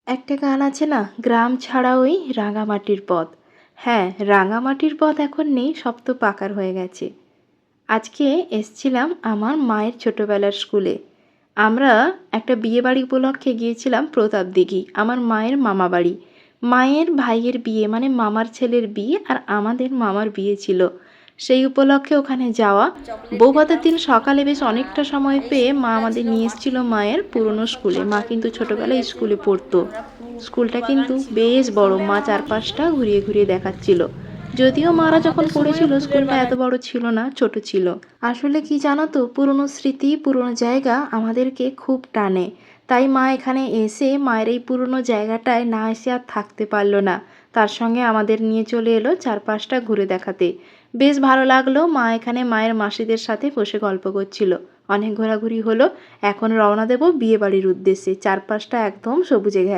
একটা গান আছে না, গ্রাম ছাড়া ওই রাঙামাটির পথ। হ্যাঁ, রাঙামাটির পথ এখন নেই, সব তো পাকার হয়ে গেছে। আজকে এসছিলাম আমার মায়ের ছোটবেলার স্কুলে। আমরা একটা বিয়েবাড়ি উপলক্ষে গিয়েছিলাম প্রতাপদিঘি, আমার মায়ের মামা বাড়ি। মায়ের ভাইয়ের বিয়ে, মানে মামার ছেলের বিয়ে, আর আমাদের মামার বিয়ে ছিল। সেই উপলক্ষে ওখানে যাওয়া। বৌভাতের দিন সকালে বেশ অনেকটা সময় পেয়ে মা আমাদের নিয়ে এসেছিল মায়ের পুরনো স্কুলে। মা কিন্তু ছোটবেলায় স্কুলে পড়তো। স্কুলটা কিন্তু বেশ বড়, মা চারপাশটা ঘুরিয়ে ঘুরিয়ে দেখাচ্ছিল। যদিও মারা যখন পড়েছিল স্কুলটা এত বড় ছিল না, ছোট ছিল। আসলে কি জানো তো, পুরনো স্মৃতি, পুরনো জায়গা আমাদেরকে খুব টানে। তাই মা এখানে এসে মায়ের এই পুরনো জায়গাটায় না এসে আর থাকতে পারলো না। তার সঙ্গে আমাদের নিয়ে চলে এলো চারপাশটা ঘুরে দেখাতে। বেশ ভালো লাগলো। মা এখানে মায়ের মাসিদের সাথে বসে গল্প করছিল। অনেক ঘোরাঘুরি হলো। এখন রওনা দেব বিয়ে বাড়ির উদ্দেশ্যে। চারপাশটা একদম সবুজে ঘেরা।